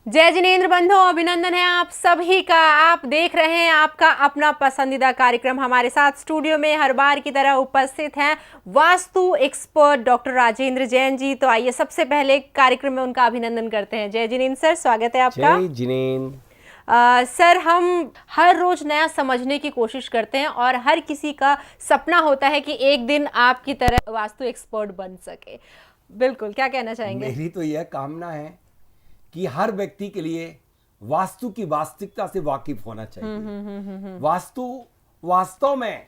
जय जिनेंद्र बंधु, अभिनंदन है आप सभी का। आप देख रहे हैं आपका अपना पसंदीदा कार्यक्रम। हमारे साथ स्टूडियो में हर बार की तरह उपस्थित हैं वास्तु एक्सपर्ट डॉक्टर राजेंद्र जैन जी। तो आइए सबसे पहले कार्यक्रम में उनका अभिनंदन करते हैं। जय जिनेंद्र सर, स्वागत है आपका। जय जिनेंद्र। सर, हम हर रोज नया समझने की कोशिश करते हैं और हर किसी का सपना होता है कि एक दिन आपकी तरह वास्तु एक्सपर्ट बन सके। बिल्कुल, क्या कहना चाहेंगे? मेरी तो यह कामना है कि हर व्यक्ति के लिए वास्तु की वास्तविकता से वाकिफ होना चाहिए। वास्तु वास्तव में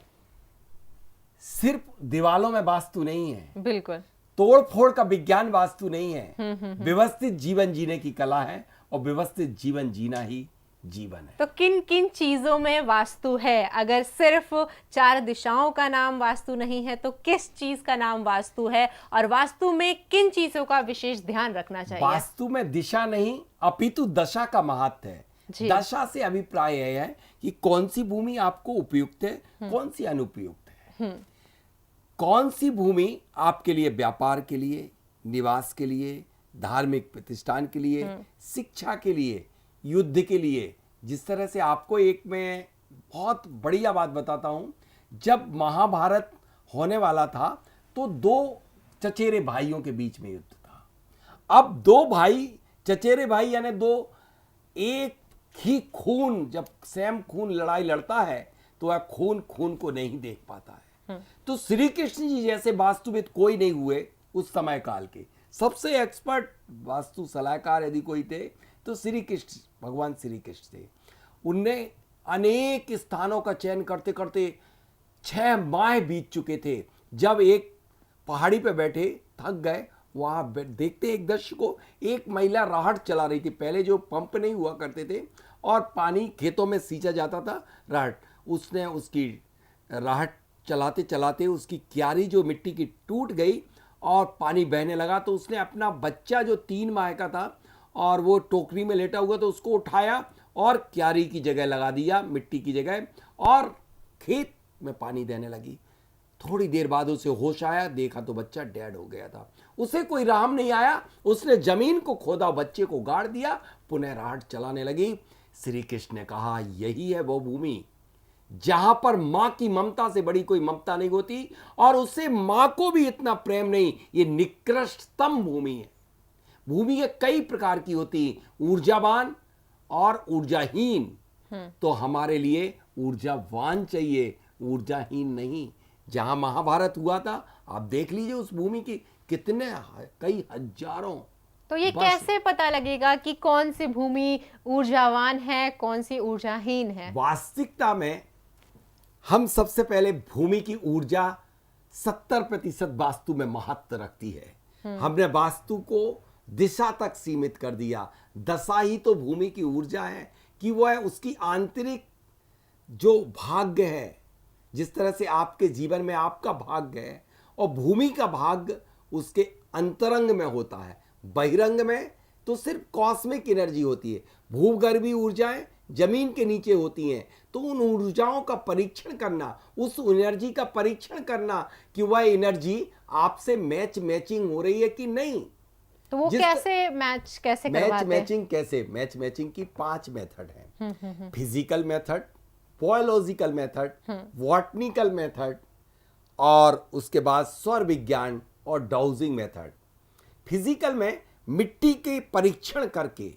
सिर्फ दीवालों में वास्तु नहीं है, बिल्कुल। तोड़ फोड़ का विज्ञान वास्तु नहीं है। व्यवस्थित जीवन जीने की कला है और व्यवस्थित जीवन जीना ही जीवन है। तो किन किन चीजों में वास्तु है? अगर सिर्फ 4 दिशाओं का नाम वास्तु नहीं है तो किस चीज का नाम वास्तु है, और वास्तु में किन चीजों का विशेष ध्यान रखना चाहिए? वास्तु में दिशा नहीं अपितु दशा का महत्व है। दशा से अभिप्राय यह है कि कौन सी भूमि आपको उपयुक्त है, कौन सी अनुपयुक्त है। कौन सी भूमि आपके लिए व्यापार के लिए, निवास के लिए, धार्मिक प्रतिष्ठान के लिए, शिक्षा के लिए, युद्ध के लिए। जिस तरह से आपको एक मैं बहुत बढ़िया बात बताता हूं, जब महाभारत होने वाला था तो 2 चचेरे भाइयों के बीच में युद्ध था। अब 2 भाई, चचेरे भाई यानी 2 एक ही खून, जब सेम खून लड़ाई लड़ता है तो वह खून खून को नहीं देख पाता है। तो श्री कृष्ण जी जैसे वास्तुविद कोई नहीं हुए उस समय काल के। सबसे एक्सपर्ट वास्तु सलाहकार यदि कोई थे तो श्री कृष्ण, भगवान श्री कृष्ण थे। उनने अनेक स्थानों का चयन करते करते 6 माह बीत चुके थे। जब एक पहाड़ी पे बैठे, थक गए, वहां देखते एक दृश्य को, एक महिला राहट चला रही थी। पहले जो पंप नहीं हुआ करते थे और पानी खेतों में सींचा जाता था, राहट, उसने उसकी राहट चलाते चलाते उसकी क्यारी जो मिट्टी की टूट गई और पानी बहने लगा। तो उसने अपना बच्चा जो 3 माह का था और वो टोकरी में लेटा हुआ, तो उसको उठाया और क्यारी की जगह लगा दिया, मिट्टी की जगह, और खेत में पानी देने लगी। थोड़ी देर बाद उसे होश आया, देखा तो बच्चा डेड हो गया था। उसे कोई राम नहीं आया, उसने जमीन को खोदा, बच्चे को गाड़ दिया, पुनः राहट चलाने लगी। श्री कृष्ण ने कहा, यही है वो भूमि जहां पर मां की ममता से बड़ी कोई ममता नहीं होती और उससे मां को भी इतना प्रेम नहीं। ये निकृष्टतम भूमि है। भूमि के कई प्रकार की होती, ऊर्जावान और ऊर्जाहीन। तो हमारे लिए ऊर्जावान चाहिए, ऊर्जाहीन नहीं। जहां महाभारत हुआ था, आप देख लीजिए उस भूमि की कितने, कई हजारों। तो ये कैसे पता लगेगा कि कौन सी भूमि ऊर्जावान है, कौन सी ऊर्जाहीन है? वास्तविकता में हम सबसे पहले भूमि की ऊर्जा 70% वास्तु में महत्व रखती है। हमने वास्तु को दिशा तक सीमित कर दिया। दशा ही तो भूमि की ऊर्जा है कि वह उसकी आंतरिक जो भाग्य है, जिस तरह से आपके जीवन में आपका भाग्य है और भूमि का भाग्य उसके अंतरंग में होता है। बहिरंग में तो सिर्फ कॉस्मिक एनर्जी होती है, भूगर्भीय ऊर्जाएं जमीन के नीचे होती हैं। तो उन ऊर्जाओं का परीक्षण करना, उस एनर्जी का परीक्षण करना कि वह एनर्जी आपसे मैचिंग हो रही है कि नहीं। तो वो कैसे कैसे करवाते हैं? मैच मैचिंग की 5 मेथड है। Physical method, biological method, botanical method और उसके बाद सौर विज्ञान और डाउजिंग मेथड। फिजिकल में मिट्टी के परीक्षण करके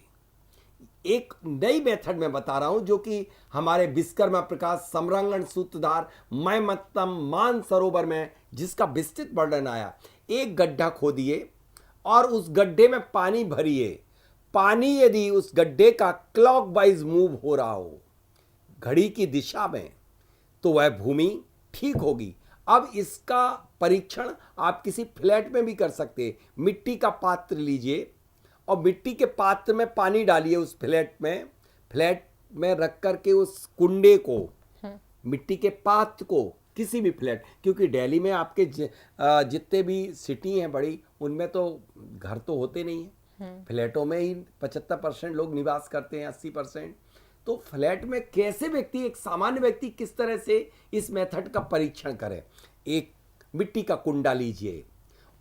एक नई मेथड में बता रहा हूं, जो कि हमारे विश्वकर्मा प्रकाश समरंगण सूत्रधार मयमत्तम मानसरोवर में जिसका विस्तृत वर्णन आया। एक गड्ढा खोदिए और उस गड्ढे में पानी भरिए। पानी यदि उस गड्ढे का क्लॉकवाइज मूव हो रहा हो, घड़ी की दिशा में, तो वह भूमि ठीक होगी। अब इसका परीक्षण आप किसी फ्लैट में भी कर सकते हैं। मिट्टी का पात्र लीजिए और मिट्टी के पात्र में पानी डालिए, उस फ्लैट में रख करके उस कुंडे को, मिट्टी के पात्र को, किसी भी फ्लैट, क्योंकि दिल्ली में आपके जितने भी सिटी हैं बड़ी, उनमें तो घर तो होते नहीं हैं। फ्लैटों में ही 75% लोग निवास करते हैं, 80%। तो फ्लैट में कैसे व्यक्ति, एक सामान्य व्यक्ति किस तरह से इस मेथड का परीक्षण करे। एक मिट्टी का कुंडा लीजिए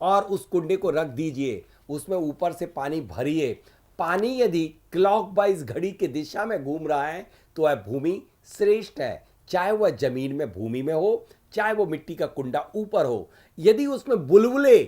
और उस कुंडे को रख दीजिए, उसमें ऊपर से पानी भरिए, पानी यदि क्लॉकवाइज घड़ी की दिशा में घूम रहा है तो वह भूमि श्रेष्ठ है, चाहे वह जमीन में भूमि में हो, चाहे वो मिट्टी का कुंडा ऊपर हो। यदि उसमें बुलबुले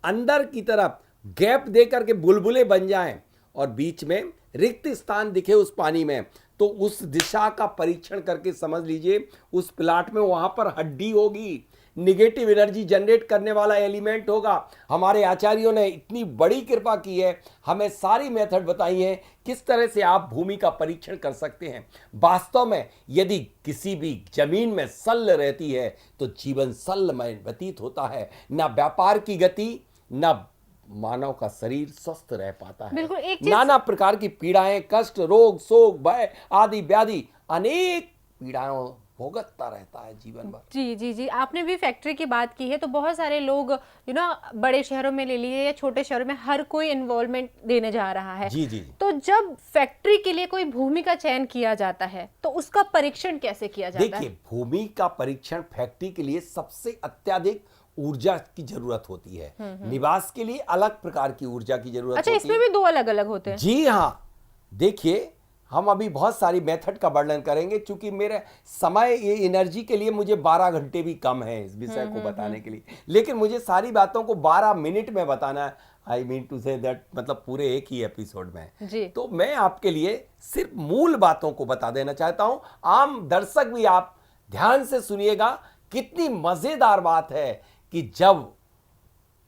अंदर की तरफ गैप दे करके बुलबुले बन जाएं और बीच में रिक्त स्थान दिखे उस पानी में, तो उस दिशा का परीक्षण करके समझ लीजिए उस प्लाट में वहां पर हड्डी होगी, निगेटिव एनर्जी जनरेट करने वाला एलिमेंट होगा। हमारे आचार्यों ने इतनी बड़ी कृपा की है, हमें सारी मेथड बताई है किस तरह से आप भूमि का परीक्षण कर सकते हैं। वास्तव में यदि किसी भी जमीन में सल्ल रहती है तो जीवन सल्लमय व्यतीत होता है, ना व्यापार की गति, ना मानव का शरीर स्वस्थ रह पाता है। बिल्कुल, एक चीज नाना प्रकार की पीड़ाएं, कष्ट, रोग, शोक, भय आदि व्याधि अनेक पीड़ाओं भोगतता रहता है जीवन भर। जी जी जी, आपने भी फैक्ट्री की बात की है, तो बहुत सारे लोग बड़े शहरों में ले लिए या छोटे शहरों में हर कोई इन्वॉल्वमेंट देने जा रहा है। जी जी। तो जब फैक्ट्री के लिए कोई भूमि का चयन किया जाता है तो उसका परीक्षण कैसे किया जाता है? देखिए, भूमि का परीक्षण फैक्ट्री के लिए सबसे अत्यधिक ऊर्जा की जरूरत होती है। निवास के लिए अलग प्रकार की ऊर्जा की जरूरत अच्छा, होती है। इसमें भी दो अलग अलग होते हैं? जी हाँ, देखिए हम अभी बहुत सारी मेथड का वर्णन करेंगे, क्योंकि मेरे समय ये एनर्जी के लिए मुझे 12 घंटे भी कम है इस विषय को बताने के लिए, लेकिन मुझे सारी बातों को 12 मिनट में बताना है। I mean to say that, मतलब पूरे एक ही एपिसोड में जी। तो मैं आपके लिए सिर्फ मूल बातों को बता देना चाहता हूं। आम दर्शक भी आप ध्यान से सुनिएगा, कितनी मजेदार बात है कि जब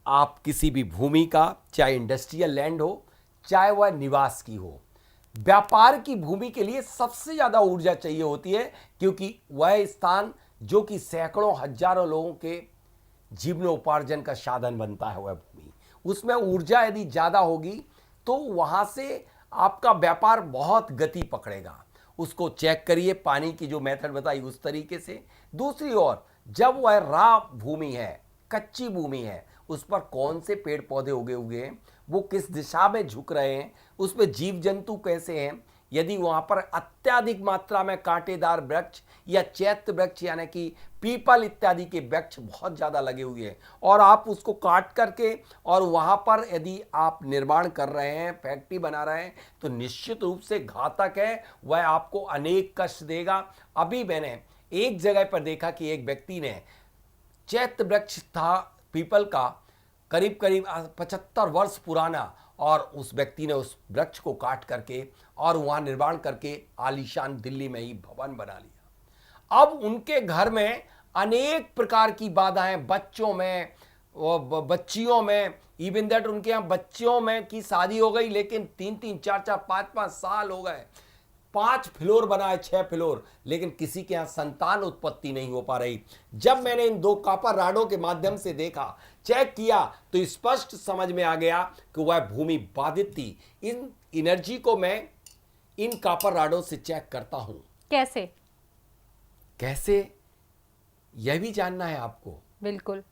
आप किसी भी भूमि का, चाहे इंडस्ट्रियल लैंड हो, चाहे वह निवास की हो, व्यापार की भूमि के लिए सबसे ज्यादा ऊर्जा चाहिए होती है, क्योंकि वह स्थान जो कि सैकड़ों हजारों लोगों के जीवनोपार्जन का साधन बनता है, वह भूमि, उसमें ऊर्जा यदि ज्यादा होगी तो वहां से आपका व्यापार बहुत गति पकड़ेगा। उसको चेक करिए, पानी की जो मेथड बताई उस तरीके से। दूसरी ओर जब वह रा भूमि है, कच्ची भूमि है, उस पर कौन से पेड़ पौधे उगे हुए हैं, वो किस दिशा में झुक रहे हैं, उसमें जीव जंतु कैसे हैं, यदि वहां पर अत्यधिक मात्रा में कांटेदार वृक्ष या चैत्य वृक्ष यानी कि पीपल इत्यादि के वृक्ष बहुत ज्यादा लगे हुए हैं और आप उसको काट करके और वहां पर यदि आप निर्माण कर रहे हैं, फैक्ट्री बना रहे हैं, तो निश्चित रूप से घातक है, वह आपको अनेक कष्ट देगा। अभी मैंने एक जगह पर देखा कि एक व्यक्ति ने चैत्य वृक्ष था पीपल का, करीब करीब 75 वर्ष पुराना, और उस व्यक्ति ने उस वृक्ष को काट करके और वहां निर्माण करके आलीशान दिल्ली में ही भवन बना लिया। अब उनके घर में अनेक प्रकार की बाधाएं, बच्चों में, बच्चियों में, इवन दैट उनके यहाँ बच्चियों में की शादी हो गई, लेकिन 3-3, 4-4, 5-5 साल हो गए, 5 फ्लोर बनाए, 6 फ्लोर, लेकिन किसी के यहाँ संतान उत्पत्ति नहीं हो पा रही। जब मैंने इन 2 कॉपर राडों के माध्यम से देखा, चेक किया, तो स्पष्ट समझ में आ गया कि वह भूमि बाधित थी। इन एनर्जी को मैं इन कॉपर राडों से चेक करता हूं। कैसे कैसे यह भी जानना है आपको? बिल्कुल।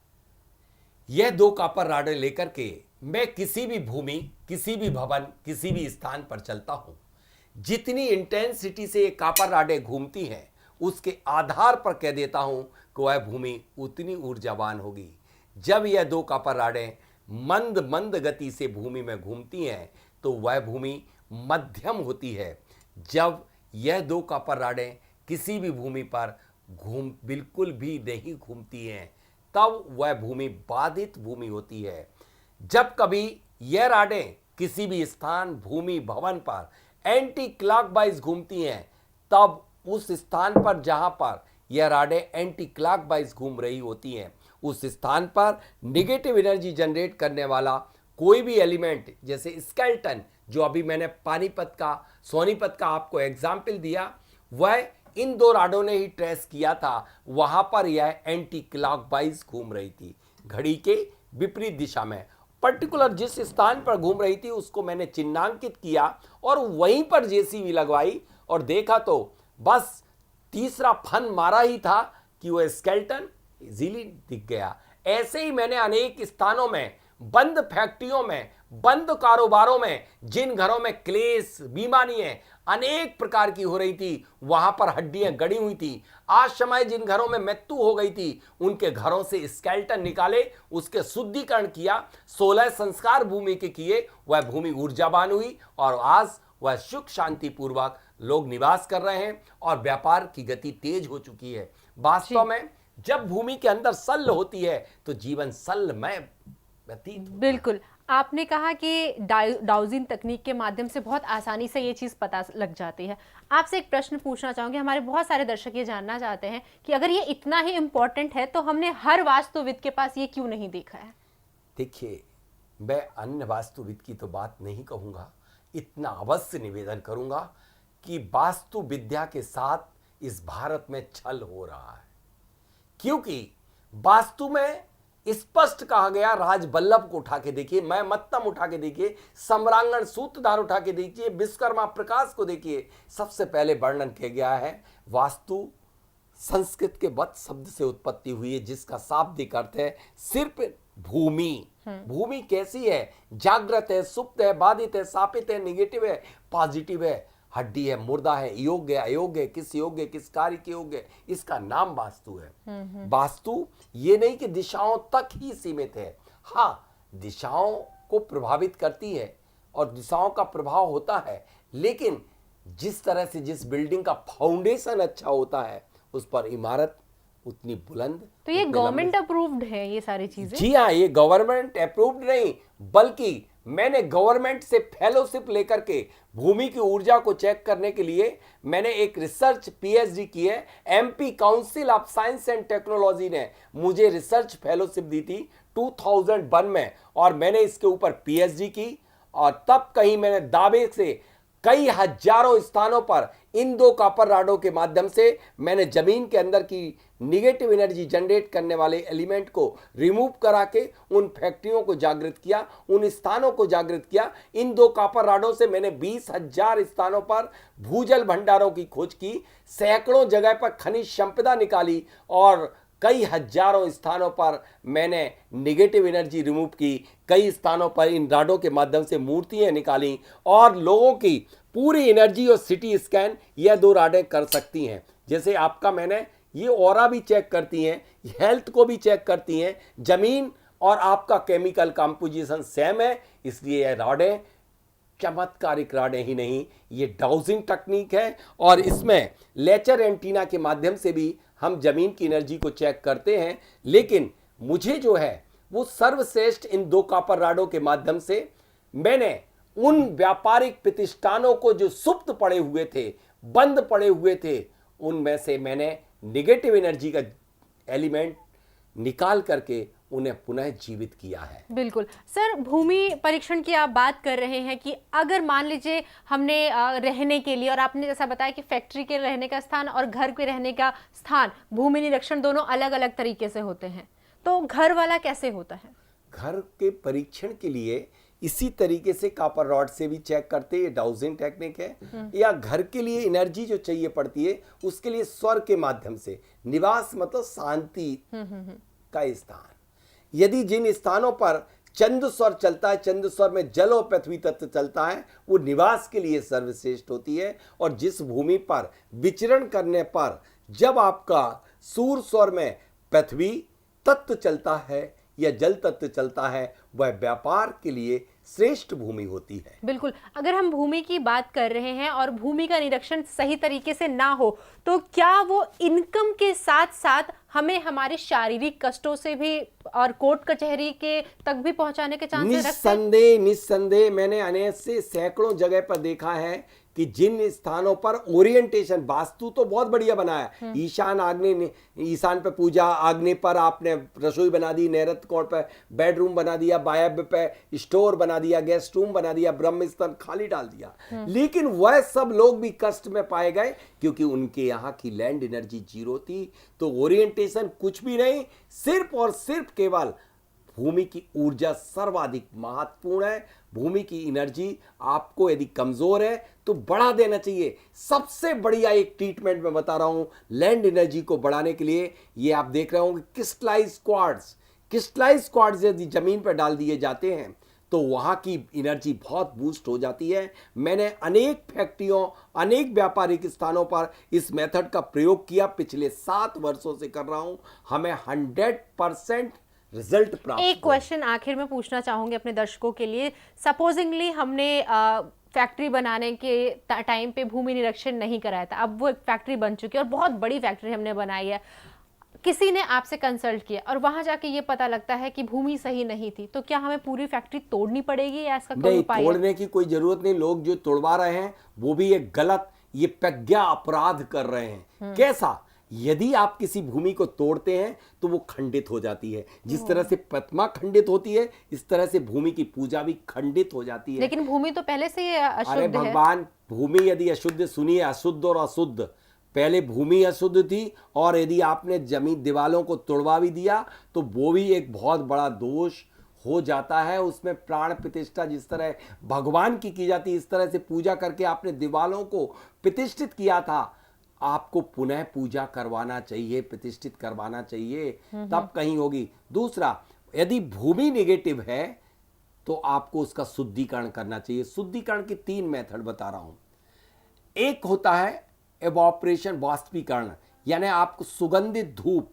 यह 2 कॉपर राडें लेकर के मैं किसी भी भूमि, किसी भी भवन, किसी भी स्थान पर चलता हूं। जितनी इंटेंसिटी से ये कॉपर राडें घूमती हैं, उसके आधार पर कह देता हूं कि वह भूमि उतनी ऊर्जावान होगी। जब यह 2 कॉपर राडें मंद मंद गति से भूमि में घूमती हैं तो वह भूमि मध्यम होती है। जब यह 2 कॉपर राडें किसी भी भूमि पर बिल्कुल भी नहीं घूमती हैं, तब वह भूमि बाधित भूमि होती है। जब कभी यह राडें किसी भी स्थान, भूमि, भवन पर एंटी क्लॉकवाइज घूमती हैं, तब उस स्थान पर जहां पर यह राडें एंटी क्लॉकवाइज घूम रही होती हैं, उस स्थान पर नेगेटिव एनर्जी जनरेट करने वाला कोई भी एलिमेंट, जैसे स्केल्टन, जो अभी मैंने पानीपत का, सोनीपत का आपको एग्जाम्पल दिया, वह इन 2 राडों ने ही ट्रेस किया था। वहां पर यह एंटी क्लॉकवाइज घूम रही थी, घड़ी के विपरीत दिशा में। पर्टिकुलर जिस स्थान पर घूम रही थी उसको मैंने चिन्हांकित किया और वहीं पर जेसीबी लगवाई और देखा तो बस तीसरा फन मारा ही था कि वह स्केल्टन इजीली दिख गया। ऐसे ही मैंने अनेक स्थानों में बंद फैक्ट्रियों में, बंद कारोबारों में, जिन घरों में क्लेश, बीमारियां अनेक प्रकार की हो रही थी, वहां पर हड्डियां गड़ी हुई थी। आज समय जिन घरों में मृत्यु हो गई थी, उनके घरों से स्केलेटन निकाले, उसके शुद्धिकरण किया, 16 संस्कार भूमि के किए, वह भूमि ऊर्जावान हुई और आज वह सुख शांति पूर्वक लोग निवास कर रहे हैं और व्यापार की गति तेज हो चुकी है। वास्तव में जब भूमि के अंदर सल्ल होती है तो जीवन सल्लमय व्यतीत होता है। बिल्कुल, आपने कहा कि डाउजिंग तकनीक के माध्यम से बहुत आसानी से ये चीज़ पता लग जाती है। आपसे एक प्रश्न पूछना चाहूँगी, हमारे बहुत सारे दर्शक ये जानना चाहते हैं कि अगर ये इतना ही इम्पोर्टेंट है तो हमने हर वास्तुविद के पास ये क्यों नहीं देखा है? देखिए, मैं अन्य वास्तुविद की तो बात नहीं कहूँगा, इतना अवश्य निवेदन करूँगा कि वास्तु विद्या के साथ इस भारत में छल हो रहा है। क्योंकि वास्तु में स्पष्ट कहा गया, राजबल्लभ को उठा के देखिए, मैं मत्तम उठा के देखिए, सम्रांगण सूत्रधार उठा के देखिए, विश्वकर्मा प्रकाश को देखिए, सबसे पहले वर्णन किया गया है वास्तु संस्कृत के वत् शब्द से उत्पत्ति हुई है, जिसका शाब्दिक अर्थ है सिर्फ भूमि। भूमि कैसी है? जागृत है, सुप्त है, बाधित है, शापित है, निगेटिव है, पॉजिटिव है, हड्डी है, मुर्दा है, योग्य है, अयोग्य है, किस योग्य, किस कार्य के योग्य है, इसका नाम वास्तु है। वास्तु ये नहीं कि दिशाओं तक ही सीमित है, हाँ दिशाओं को प्रभावित करती है और दिशाओं का प्रभाव होता है, लेकिन जिस तरह से जिस बिल्डिंग का फाउंडेशन अच्छा होता है उस पर इमारत उतनी बुलंद। तो ये गवर्नमेंट अप्रूव्ड है ये सारी चीजें? जी हाँ, ये गवर्नमेंट अप्रूव्ड नहीं, बल्कि मैंने गवर्नमेंट से फेलोशिप लेकर के भूमि की ऊर्जा को चेक करने के लिए मैंने एक रिसर्च पीएचडी की है। MP council of science and technology ने मुझे रिसर्च फेलोशिप दी थी 2001 में और मैंने इसके ऊपर पीएचडी की और तब कहीं मैंने दावे से कई हजारों स्थानों पर इन 2 कॉपर राडों के माध्यम से मैंने जमीन के अंदर की निगेटिव एनर्जी जनरेट करने वाले एलिमेंट को रिमूव करा के उन फैक्ट्रियों को जागृत किया, उन स्थानों को जागृत किया। इन 2 कॉपर राडों से मैंने 20,000 स्थानों पर भूजल भंडारों की खोज की, सैकड़ों जगह पर खनिज संपदा निकाली और कई हजारों स्थानों पर मैंने निगेटिव एनर्जी रिमूव की। कई स्थानों पर इन राडों के माध्यम से मूर्तियां निकाली और लोगों की पूरी एनर्जी और सिटी स्कैन यह 2 राडें कर सकती हैं। जैसे आपका मैंने ये ऑरा भी चेक करती हैं, हेल्थ को भी चेक करती हैं, जमीन और आपका केमिकल कंपोजिशन सेम है, इसलिए यह राडें चमत्कारिक राडें ही नहीं, ये डाउजिंग तकनीक है और इसमें लेजर एंटीना के माध्यम से भी हम जमीन की एनर्जी को चेक करते हैं। लेकिन मुझे जो है वो सर्वश्रेष्ठ इन 2 कॉपर राडों के माध्यम से मैंने उन व्यापारिक प्रतिष्ठानों को जो सुप्त पड़े हुए थे, बंद पड़े हुए थे, उनमें से मैंने निगेटिव एनर्जी का एलिमेंट निकाल करके उन्हें पुनः जीवित किया है। बिल्कुल सर, भूमि परीक्षण की आप बात कर रहे हैं कि अगर मान लीजिए हमने रहने के लिए, और आपने जैसा बताया कि फैक्ट्री के रहने का स्थान और घर के रहने का स्थान, भूमि निरीक्षण दोनों अलग अलग तरीके से होते हैं, तो घर वाला कैसे होता है? घर के परीक्षण के लिए इसी तरीके से कॉपर रॉड से भी चेक करते हैं, ये डाउजिंग टेक्निक है। या घर के लिए एनर्जी जो चाहिए पड़ती है उसके लिए स्वर के माध्यम से, निवास मतलब शांति का स्थान, यदि जिन स्थानों पर चंद्र स्वर चलता है, चंद्र स्वर में जल और पृथ्वी तत्व चलता है, वो निवास के लिए सर्वश्रेष्ठ होती है। और जिस भूमि पर विचरण करने पर जब आपका सूर्य स्वर में पृथ्वी तत्व चलता है या जल तत्व चलता है, वह व्यापार के लिए श्रेष्ठ भूमि होती है। बिल्कुल, अगर हम भूमि की बात कर रहे हैं और भूमि का निरीक्षण सही तरीके से ना हो तो क्या वो इनकम के साथ साथ हमें हमारे शारीरिक कष्टों से भी और कोर्ट कचहरी के तक भी पहुंचाने के चांसेस रखते हैं? निस्संदेह मैंने अनेक से सैकड़ों जगह पर देखा है कि जिन स्थानों पर ओरिएंटेशन, वास्तु तो बहुत बढ़िया बनाया, ईशान आग्नेय, ईशान पे पूजा, आग्नेय पर आपने रसोई बना दी, नैऋत्य कोण पे बेडरूम बना दिया, वायव्य पे स्टोर बना दिया, गेस्ट रूम बना दिया, ब्रह्म स्थान खाली डाल दिया, लेकिन वह सब लोग भी कष्ट में पाए गए क्योंकि उनके यहाँ की लैंड एनर्जी जीरो थी। तो ओरिएंटेशन कुछ भी नहीं, सिर्फ और सिर्फ केवल भूमि की ऊर्जा सर्वाधिक महत्वपूर्ण है। भूमि की एनर्जी आपको यदि कमजोर है तो बढ़ा देना चाहिए। सबसे बढ़िया एक ट्रीटमेंट मैं बता रहा हूं लैंड एनर्जी को बढ़ाने के लिए, ये आप देख रहे होंगे क्रिस्टलाइज्ड क्वार्ट्ज। क्रिस्टलाइज क्वार्ट्ज यदि जमीन पर डाल दिए जाते हैं तो वहां की एनर्जी बहुत बूस्ट हो जाती है। मैंने अनेक फैक्ट्रियों, अनेक व्यापारिक स्थानों पर इस मेथड का प्रयोग किया, पिछले 7 वर्षों से कर रहा हूं, हमें 100% रिजल्ट प्राप्त। एक क्वेश्चन आखिर में पूछना चाहूंगी अपने दर्शकों के लिए। सपोजिंगली हमने फैक्ट्री बनाने के टाइम पे भूमि निरीक्षण नहीं कराया था, अब वो एक फैक्ट्री बन चुकी है और बहुत बड़ी फैक्ट्री हमने बनाई है, किसी ने आपसे कंसल्ट किया और वहां जाके ये पता लगता है कि भूमि सही नहीं थी, तो क्या हमें पूरी फैक्ट्री तोड़नी पड़ेगी या इसका कोई उपाय है? तोड़ने की कोई जरूरत नहीं। लोग जो तोड़वा रहे हैं वो भी एक गलत, ये प्रज्ञा अपराध कर रहे हैं। कैसा? यदि आप किसी भूमि को तोड़ते हैं तो वो खंडित हो जाती है। जिस तरह से प्रतिमा खंडित होती है, इस तरह से भूमि की पूजा भी खंडित हो जाती है। लेकिन भूमि तो पहले से ही अशुद्ध अरे है। भगवान, भूमि यदि अशुद्ध, सुनिए, अशुद्ध और अशुद्ध, पहले भूमि अशुद्ध थी और यदि आपने जमीन दीवालों को तोड़वा भी दिया तो वो भी एक बहुत बड़ा दोष हो जाता है। उसमें प्राण प्रतिष्ठा जिस तरह भगवान की जाती है, इस तरह से पूजा करके आपने दीवालों को प्रतिष्ठित किया था, आपको पुनः पूजा करवाना चाहिए, प्रतिष्ठित करवाना चाहिए, तब कहीं होगी। दूसरा, यदि भूमि नेगेटिव है तो आपको उसका शुद्धिकरण करना चाहिए। शुद्धिकरण के 3 मेथड बता रहा हूं। एक होता है एवोपरेशन, वाष्पीकरण, यानी आपको सुगंधित धूप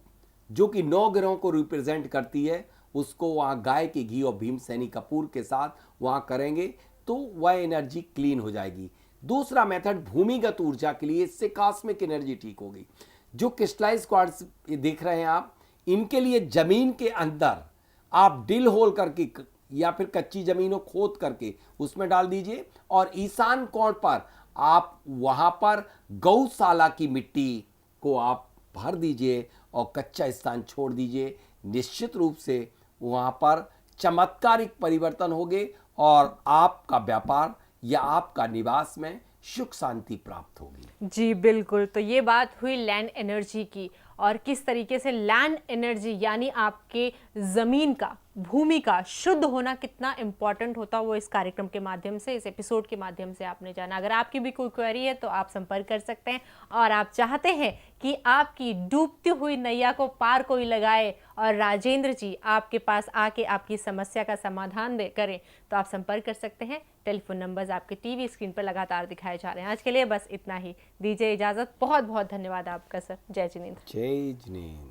जो कि 9 ग्रहों को रिप्रेजेंट करती है, उसको वहां गाय के घी और भीमसेनी कपूर के साथ वहां करेंगे तो वह एनर्जी क्लीन हो जाएगी। दूसरा मेथड भूमिगत ऊर्जा के लिए, इससे कॉस्मिक एनर्जी ठीक होगी। जो क्रिस्टलाइज क्वार्ट्ज देख रहे हैं आप, इनके लिए जमीन के अंदर आप ड्रिल होल करके या फिर कच्ची जमीनों खोद करके उसमें डाल दीजिए और ईशान कोण पर आप वहां पर गौशाला की मिट्टी को आप भर दीजिए और कच्चा स्थान छोड़ दीजिए। निश्चित रूप से वहां पर चमत्कारिक परिवर्तन होंगे और आपका व्यापार या आपका निवास में सुख शांति प्राप्त होगी। जी बिल्कुल, तो ये बात हुई लैंड एनर्जी की और किस तरीके से लैंड एनर्जी यानी आपके ज़मीन का, भूमि का शुद्ध होना कितना इम्पॉर्टेंट होता, वो इस कार्यक्रम के माध्यम से, इस एपिसोड के माध्यम से आपने जाना। अगर आपकी भी कोई क्वेरी है तो आप संपर्क कर सकते हैं और आप चाहते हैं कि आपकी डूबती हुई नैया को पार कोई लगाए और राजेंद्र जी आपके पास आके आपकी समस्या का समाधान करें, तो आप संपर्क कर सकते हैं। टेलीफोन नंबर्स आपके टीवी स्क्रीन पर लगातार दिखाए जा रहे हैं। आज के लिए बस इतना ही, दीजिए इजाज़त। बहुत बहुत धन्यवाद आपका सर। जय जिनेंद्र। जय जिनेंद्र।